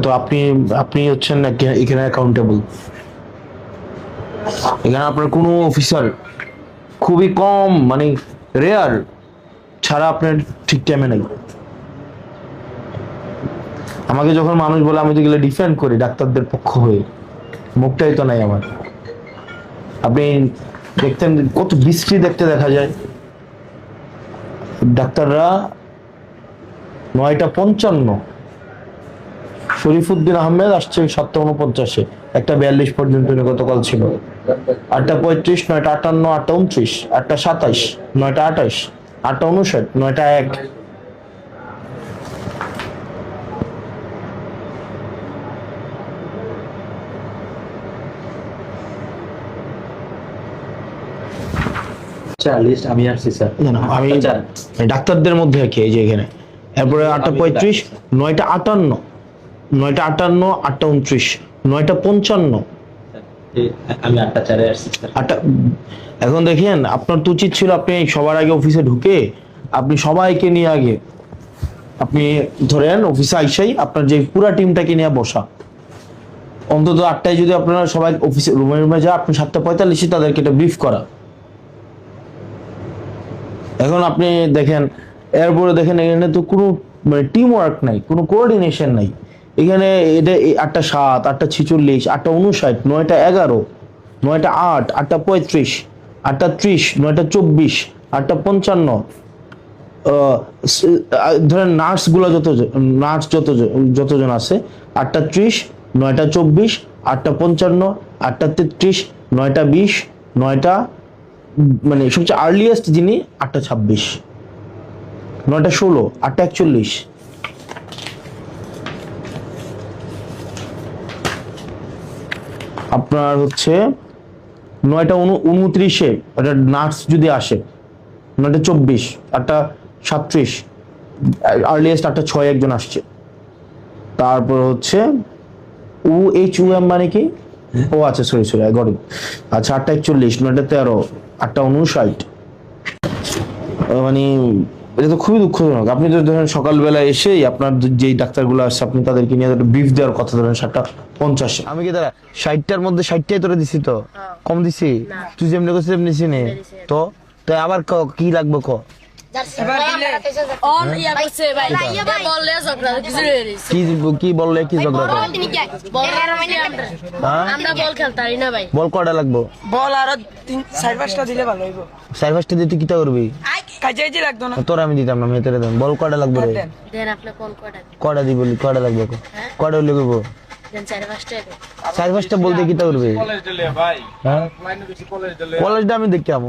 তো আপনি আপনি হচ্ছেন এখানে অ্যাকাউন্টেবল। এখানে আপনার কোনো অফিসার খুবই কম, মানে রেয়ার ছাড়া আপনার ঠিক টাইমে নাই। আমাকে যখন মানুষ বলে আমি তো গেলে ডিফেন্ড করি ডাক্তারদের পক্ষ হয়ে, মুখটাই তো নাই আমার। আপনি দেখতেন কত বৃষ্টি দেখতে দেখা যায়, ডাক্তাররা 9:55 শরীফুদ্দিন আহমেদ আসছে 7:49, 1:42 পর্যন্ত গতকাল ছিল। 8:35, 9:58, 8:29, 8:27, 9:28, 8:59, 9:01। লিস্ট আমি আসছি স্যার। আমি ডাক্তারদের মধ্যে আর কি, এই যে এখানে। এরপরে 8:35, 9:58, 9:58, 8:29, 9:55, আমি 8:04 আসছি স্যার। এখন দেখেন, আপনার তো উচিত ছিল আপনি সবার আগে অফিসে ঢুকে আপনি সবাইকে নিয়ে আগে আপনি ধরেন অফিসে আইসাই আপনার যে পুরা টিমটাকে নিয়ে বসা। অন্তত 8টায় যদি আপনারা সবাই অফিসে রুমে যা, আপনি 7:45 তাদেরকে এটা ব্রিফ করা। এখন আপনি দেখেন, এরপরে দেখেন এখানে তো কোনো মানে টিম ওয়ার্ক নাই, কোনো কোঅর্ডিনেশন নাই এখানে। এটা 8:07, 8:46, 8:59, 9:11, 9:08, 8:35, 8:30, 9:24, 8:55, ধরেন যতজন আছে 8:30, 9:24, 8:55, 8:33, 9:20, 9টা, মানে সবচেয়ে আর্লিয়েস্ট যিনি 8:26, 9:16, 8:41। আপনার হচ্ছে 9:29 একটা নার্স যদি আসে, 9:24, 8:37, আর্লিয়েস্ট 8:06 একজন আসছে। তারপর হচ্ছে UHUM মানে কি? ও আচ্ছা, সরি গরিব। আচ্ছা, 8:41, 9:13, 8:59। মানে এটা তো খুবই দুঃখজনক। আপনি তো ধরেন সকালবেলা এসেই আপনার যেই ডাক্তারগুলো আসছে আপনি তাদেরকে নিয়ে ব্রিফ দেওয়ার কথা, ধরেন 7:50। আমি কি দাঁড়া 60টার মধ্যে 60টাই তোরা দিছি, তো কম দিছি? তুই যেমনি করছিস তেমনি চিনি তো। তাই আবার কি লাগবে ক? কি বললে কি ঝগড়া? বল কয়টা লাগবো? বল আরো 4-5টা দিলে ভালো হইব। 4-5টা দিয়ে তুই কিটা করবি? কাজে লাগতো না। তোর আমি দিতাম না, আমি তোরে দেন। বল কয়টা লাগবে রে? কয়টা দিব? কয়টা লাগবে? কয়টা হইলে করবো? 4-5টা বলতে কিটা করবি? কলেজটা আমি দেখতাম।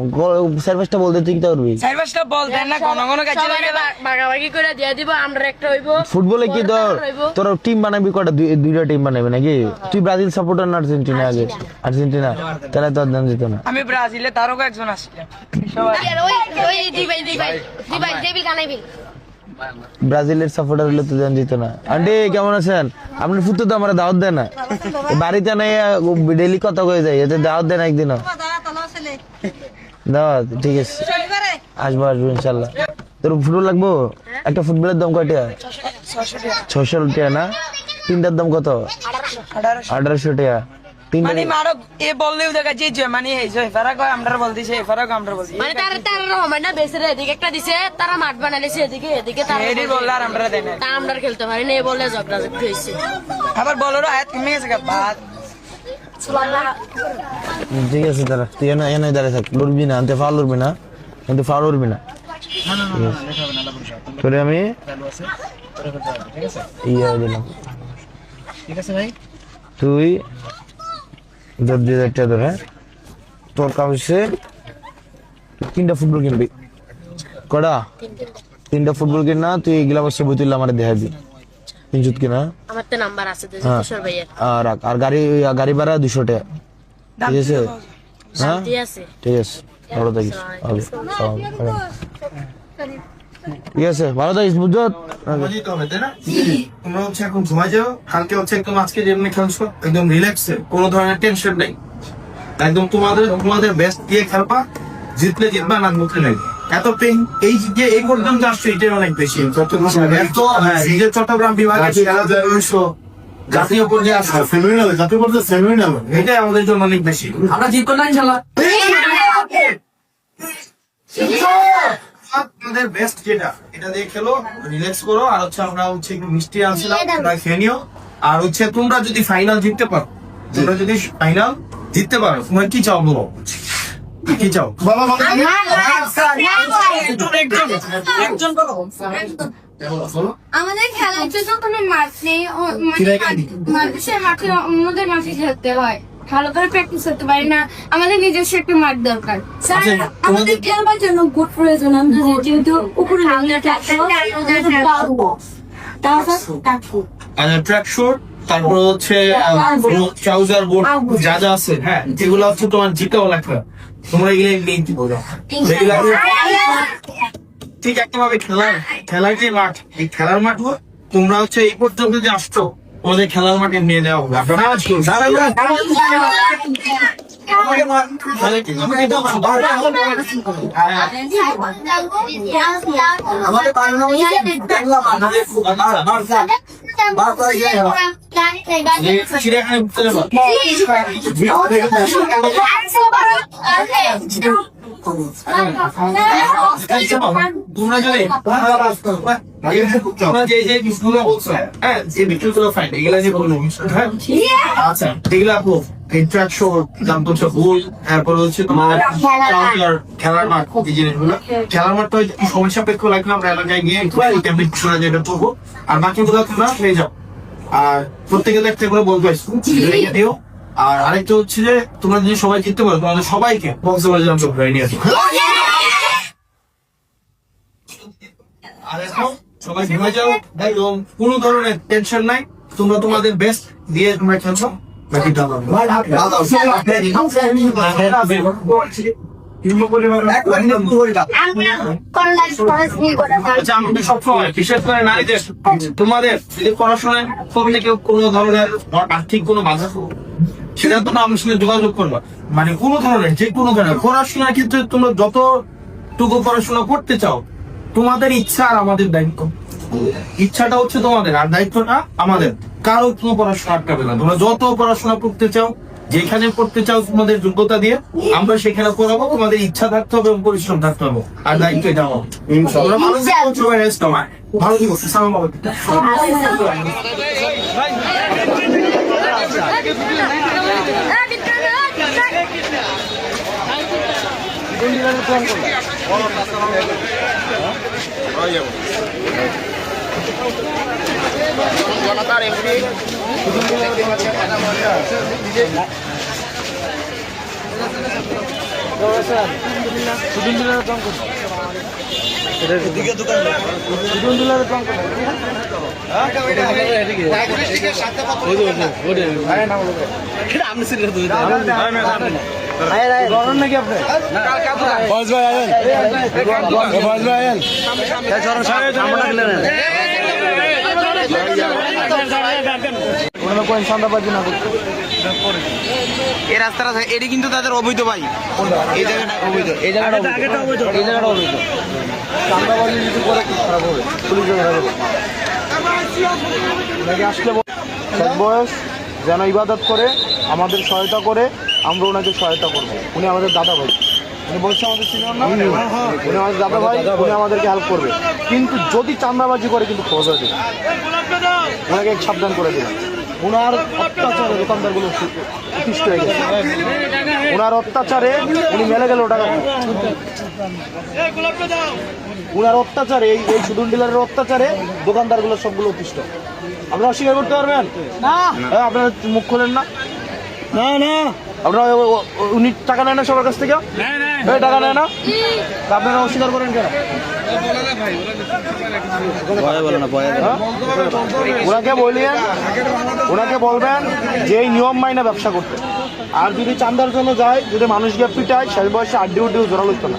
4-5টা বলতে তুই কিটা করবি? 4-5টা বল দেন না, ঘন ঘন কাজে লাগে। ভাগাভাগি করে দিয়ে দিব, আমরা একটা হইব। ফুটবলে কি তোর টিম বানাবি কয়টা? দুইটা টিম বানাবি নাকি? তুই ব্রাজিল সাপোর্টার না আর্জেন্টিনা? আগে আর্জেন্টিনা, তাহলে তোর দাম যেত না। আমি ব্রাজিলে, তারও একজন আসছিলেন। ব্রাজিলের সাপোর্টার হলে তো জান যেত না। আন্টি কেমন আছেন? আপনার ফুটো তো আমরা দাওয়াত দেয় না, বাড়িতে নাই, ডেলি কথা কয়ে যায়, এতে দাওয়াত দেন একদিনও। দাওয়াত ঠিক আছে, আসবো ইনশাল্লাহ। তোর ফুটবল লাগবো? একটা ফুটবলের দাম কয়টা? 600 টাকা না? তিনটার দাম কত? 1800 টাকা। মানে মারো এ বললেও দেখা যে মানে এই যে ফারাক হয় আমরা বল দিছে, ফারাক আমরা বল দিছি। মানে তারা রহমান না বেসরে এদিকে একটা দিছে, তারা মাঠ বানাইছে এদিকে তারা এডি বল আর আমরা দেন না। তা আমরা খেলতে পারি না, এই বলে ঝগড়া হইছে। আবার বলরো আয়াত কমে গেছে বাদ। ঠিক আছে, তারা তুই এনে দাঁড়িয়ে থাক, লড়বি না, আনতে ফাউল লড়বি না, কিন্তু ফাউল লড়বি না। তোরে আমি ইয়ে দিলাম, ঠিক আছে ভাই? তুই 10,000 টাকা ধর। হ্যাঁ, তোর কাজ হচ্ছে 3টা ফুটবল কিনবি। কটা? 3টা ফুটবল কিনা। তুই এগুলা বসে বই তুললে আমার দেখাবি। কিনজুত কিনা আমার তো নাম্বার আছে কিশোর ভাইয়ের। আর গাড়ি ভাড়া 200 টাকা। ঠিক আছে? হ্যাঁ ঠিক আছে, ভালো থাকিস। ঠিক আছে, ভালো থাকিস। বুঝছো? তোমরা হচ্ছে এখন ঘুমাই যাও। কালকে হচ্ছে একদম আজকে যেমনি খেলছো একদম রিল্যাক্সে, কোনো ধরনের টেনশন নেই। একদম তোমাদের বেস্ট দিয়ে খেলবা। জিতলে জিতবা, না মুখে নেই। এত পেন এই যে এই পর্যন্ত আসছে, এটাই অনেক বেশি। চট্টগ্রাম বিভাগে জাতীয় পর্যায়ে আসা সেমিনার জাতীয় পর্যায়ে সেমিনার এটাই আমাদের জন্য অনেক বেশি। আমরা জিতবো না ইনশাল্লাহ। আপনাদের বেস্ট যেটা এটা দিয়ে খেলো, রিল্যাক্স করো। আর হচ্ছে আমরা হচ্ছে একটু মিষ্টি আনছিলাম, তোমরা খেয়ে নিও। আর হচ্ছে তোমরা যদি ফাইনাল জিততে পারো, তোমরা যদি ফাইনাল জিততে পারো, তোমরা কি চাও বলো? কি চাও? বাবা বাবা আমাদের খেলার জন্য কোনো মাঠ নেই, সে মাঠে আমাদের মাঠে খেলতে হয়, ভালো করে প্র্যাকটিস করতে পারি না, আমাদের নিজস্ব একটা মাঠ দরকার। স্যার আমাদের খেলবার জন্য গুড প্রয়োজন, আমরা যেহেতু উপরে ট্র্যাক শুট, তারপর হচ্ছে ট্রাউজার বোর্ড, যা যা আছে, হ্যাঁ যেগুলো হচ্ছে তোমার জিতেও লাগবে, তোমরা এগুলো নিতে বলো। ঠিক একটা ভাবে খেলার যে মাঠ, এই খেলার মাঠ তোমরা হচ্ছে এই পর্যন্ত যে আসছো, তোমাদের খেলার মাঠে নিয়ে দেওয়া হবে। আপনারা চিড়িয়াখানায় ঘুরতে যাবো। তোমরা যদি তোমরা যে বিষয়গুলো বলছো, হ্যাঁ যে বিষয়গুলো ফাইন, এগুলা যে বলবো, হ্যাঁ আচ্ছা এগুলা আপু ট্র্যাক শোট, তারপর হচ্ছে গোল, তারপর হচ্ছে তোমার খেলার মাঠ, এই জিনিসগুলো। খেলার মাঠটা সময় সাপেক্ষ লাগবে, আমরা এলাকায় গিয়ে কেমনি শোনা যেটা করবো। আর বাকিগুলো তোমরা হয়ে যাও। আর প্রত্যেকের একটা করে বলবো দিও। আর আরেকটা হচ্ছে যে তোমরা যদি সবাই জিততে পারো, তোমাদের সবাইকে কক্সবাজার যাম ঘুরে নিয়ে আসো। আর এখন সবাই ঘুরে যাও, একদম কোনো ধরনের টেনশন নাই, তোমরা তোমাদের বেস্ট দিয়ে তোমরা খেলছো। বাকিটা আচ্ছা, আমি সবসময় বিশেষ করে নারীদের, তোমাদের যদি পড়াশোনায় করতে কেউ কোনো ধরনের আর্থিক কোনো বাধা, সেটা তোমরা আমার সঙ্গে যোগাযোগ করবা। মানে কোনো ধরনের, যে কোনো ধরনের পড়াশোনার ক্ষেত্রে তোমরা যতটুকু পড়াশোনা করতে চাও, তোমাদের ইচ্ছা আর আমাদের দায়িত্ব। ইচ্ছাটা হচ্ছে তোমাদের, আর দায়িত্বটা আমাদের। কারো কোনো পড়াশোনা আটকাবে না। তোমরা যত পড়াশোনা করতে চাও, যেখানে পড়তে চাও, তোমাদের যোগ্যতা দিয়ে আমরা সেখানে পড়াবো। তোমাদের ইচ্ছা থাকতে হবে এবং পরিশ্রম থাকতে হবে, আর দায়িত্ব এটা আমার। তোমরা ভালো থেকো, সবাই রেস্ট নাও। ভালো থেকো, আসসালামু আলাইকুম। এই রাস্তাটা এটি কিন্তু তাদের অবৈধ ভাই, এই জায়গাটা অবৈধ, এই জায়গাটা অবৈধ, এই জায়গাটা অবৈধ। চাঁদাবাজি যদি করে খুব খারাপ হবে, পুলিশ আসলে শেষ বয়স যেন ইবাদত করে, আমাদের সহায়তা করে, আমরা ওনাকে সহায়তা করবো। উনি আমাদের দাদা ভাই, উনি বলছে আমাদের সিনিয়র না, উনি আমাদের দাদা ভাই, উনি আমাদেরকে হেল্প করবে। কিন্তু যদি চাঁদাবাজি করে কিন্তু খবর দেবে, ওনাকে সাবধান করে দেবেন। ওনার অত্যাচারে দোকানদারগুলো অতিষ্ঠ হয়ে গেছে, ওনার অত্যাচারে উনি মেলে গেল টাকা। ওনার অত্যাচারে, এই সুদন ডিলারের অত্যাচারে দোকানদারগুলো সবগুলো অতিষ্ঠ। আপনারা অস্বীকার করতে পারবেন না? আপনারা মুখ খোলেন না, না না আপনারা উনি টাকা নেয় না সবার কাছ থেকে, টাকা নেয় না, আপনারা অস্বীকার করেন কেন? ওনাকে বললেন, ওনাকে বলবেন যে এই নিয়ম মাইনা ব্যবসা করতে। আর যদি চান্দার জন্য যায়, যদি মানুষকে পিটায়, শেষ বয়সে আড্ডি উড্ডিও জোরাল হইতো না।